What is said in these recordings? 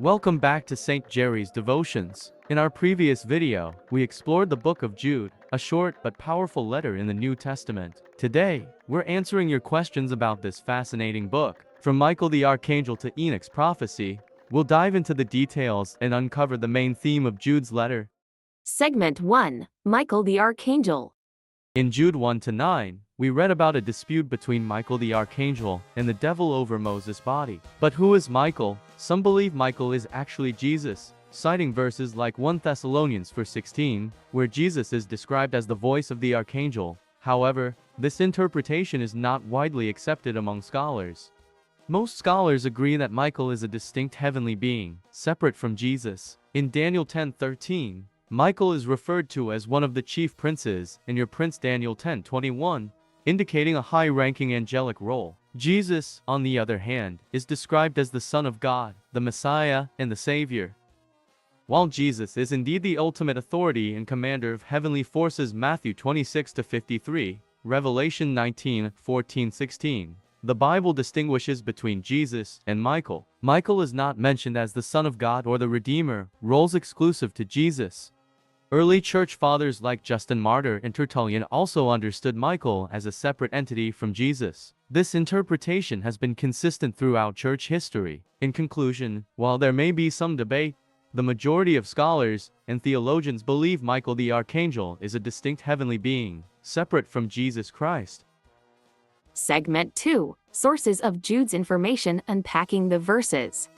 Welcome back to St. Jerry's Devotions. In our previous video, we explored the Book of Jude, a short but powerful letter in the New Testament. Today, we're answering your questions about this fascinating book. From Michael the Archangel to Enoch's prophecy, we'll dive into the details and uncover the main theme of Jude's letter. Segment 1. Michael the Archangel. In Jude 1-9, we read about a dispute between Michael the Archangel and the devil over Moses' body. But who is Michael? Some believe Michael is actually Jesus, citing verses like 1 Thessalonians 4:16, where Jesus is described as the voice of the archangel. However, this interpretation is not widely accepted among scholars. Most scholars agree that Michael is a distinct heavenly being, separate from Jesus. In Daniel 10:13, Michael is referred to as one of the chief princes in your Prince Daniel 10:21, indicating a high-ranking angelic role. Jesus, on the other hand, is described as the Son of God, the Messiah, and the Savior. While Jesus is indeed the ultimate authority and commander of heavenly forces, Matthew 26-53, Revelation 19:14-16, the Bible distinguishes between Jesus and Michael. Michael is not mentioned as the Son of God or the Redeemer, roles exclusive to Jesus. Early church fathers like Justin Martyr and Tertullian also understood Michael as a separate entity from Jesus. This interpretation has been consistent throughout church history. In conclusion, while there may be some debate, the majority of scholars and theologians believe Michael the Archangel is a distinct heavenly being, separate from Jesus Christ. Segment 2. Sources of Jude's information, unpacking the verses.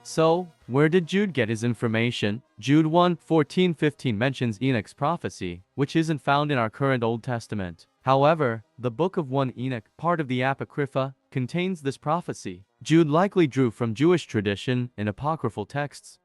So, where did Jude get his information? Jude 1:14-15 mentions Enoch's prophecy, which isn't found in our current Old Testament. However, the Book of 1 Enoch, part of the Apocrypha, contains this prophecy. Jude likely drew from Jewish tradition and apocryphal texts.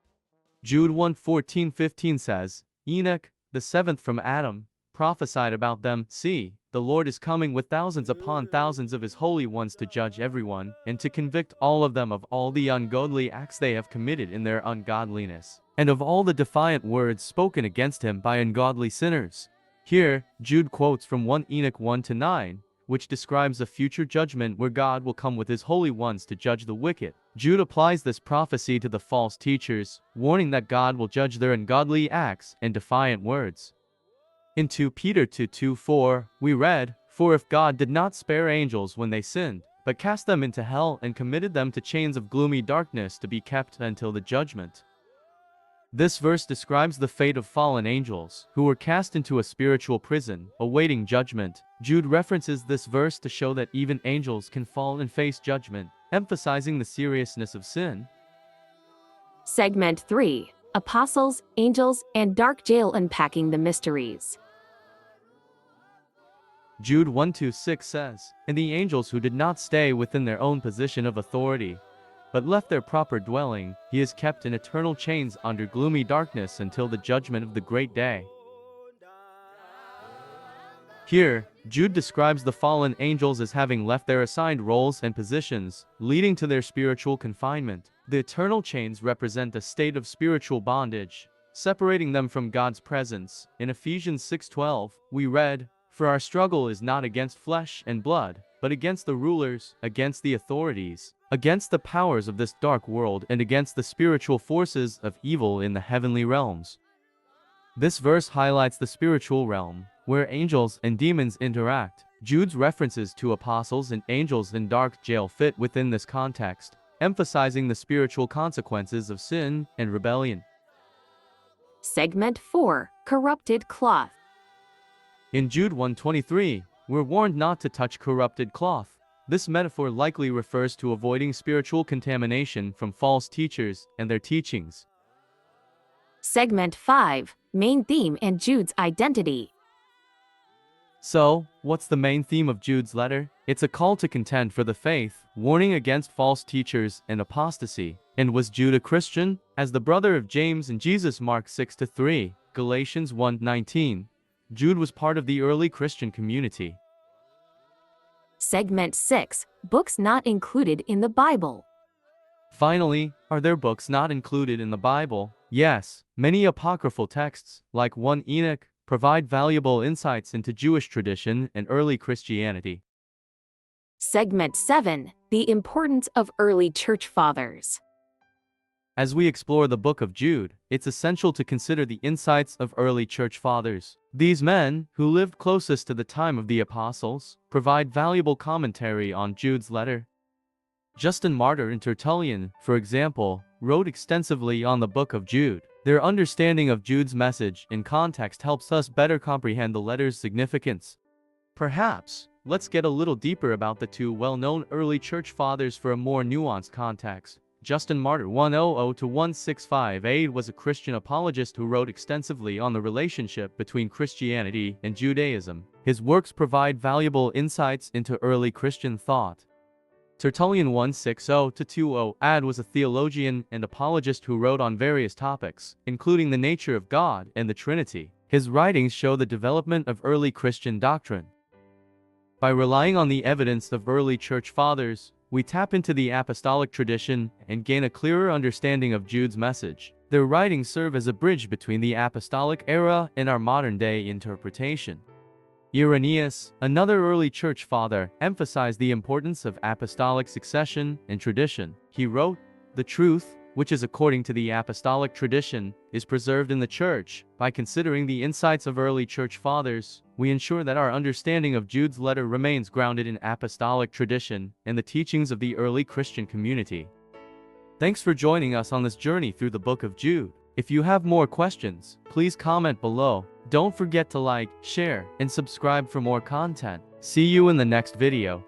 Jude 1:14-15 says, Enoch, the seventh from Adam, prophesied about them, "See, the Lord is coming with thousands upon thousands of his holy ones to judge everyone, and to convict all of them of all the ungodly acts they have committed in their ungodliness, and of all the defiant words spoken against him by ungodly sinners." Here, Jude quotes from 1 Enoch 1-9, which describes a future judgment where God will come with his holy ones to judge the wicked. Jude applies this prophecy to the false teachers, warning that God will judge their ungodly acts and defiant words. In 2 Peter 2:4, we read, "For if God did not spare angels when they sinned, but cast them into hell and committed them to chains of gloomy darkness to be kept until the judgment." This verse describes the fate of fallen angels, who were cast into a spiritual prison, awaiting judgment. Jude references this verse to show that even angels can fall and face judgment, emphasizing the seriousness of sin. Segment 3. Apostles, Angels, and Dark Jail, unpacking the mysteries. Jude 1-6 says, "And the angels who did not stay within their own position of authority, but left their proper dwelling, he is kept in eternal chains under gloomy darkness until the judgment of the great day." Here, Jude describes the fallen angels as having left their assigned roles and positions, leading to their spiritual confinement. The eternal chains represent a state of spiritual bondage, separating them from God's presence. In Ephesians 6:12, we read, "For our struggle is not against flesh and blood, but against the rulers, against the authorities, against the powers of this dark world, and against the spiritual forces of evil in the heavenly realms." This verse highlights the spiritual realm, where angels and demons interact. Jude's references to apostles and angels in dark jail fit within this context, emphasizing the spiritual consequences of sin and rebellion. Segment 4. Corrupted cloth. In Jude 1:23, we're warned not to touch corrupted cloth. This metaphor likely refers to avoiding spiritual contamination from false teachers and their teachings. Segment 5. Main theme and Jude's identity. So, what's the main theme of Jude's letter? It's a call to contend for the faith, warning against false teachers and apostasy. And was Jude a Christian? As the brother of James and Jesus, Mark 6-3, Galatians 1:19, Jude was part of the early Christian community. Segment 6. Books not included in the Bible. Finally, are there books not included in the Bible? Yes, many apocryphal texts, like 1 Enoch, provide valuable insights into Jewish tradition and early Christianity. Segment 7. The importance of early church fathers. As we explore the Book of Jude, it's essential to consider the insights of early church fathers. These men, who lived closest to the time of the apostles, provide valuable commentary on Jude's letter. Justin Martyr and Tertullian, for example, wrote extensively on the Book of Jude. Their understanding of Jude's message and context helps us better comprehend the letter's significance. Perhaps, let's get a little deeper about the two well-known early church fathers for a more nuanced context. Justin Martyr 100-1658 was a Christian apologist who wrote extensively on the relationship between Christianity and Judaism. His works provide valuable insights into early Christian thought. Tertullian 160-20 AD was a theologian and apologist who wrote on various topics, including the nature of God and the Trinity. His writings show the development of early Christian doctrine. By relying on the evidence of early church fathers, we tap into the apostolic tradition and gain a clearer understanding of Jude's message. Their writings serve as a bridge between the apostolic era and our modern-day interpretation. Irenaeus, another early church father, emphasized the importance of apostolic succession and tradition. He wrote, "The truth, which is according to the apostolic tradition, is preserved in the church. By considering the insights of early church fathers, we ensure that our understanding of Jude's letter remains grounded in apostolic tradition and the teachings of the early Christian community." Thanks for joining us on this journey through the Book of Jude. If you have more questions, please comment below. Don't forget to like, share, and subscribe for more content. See you in the next video.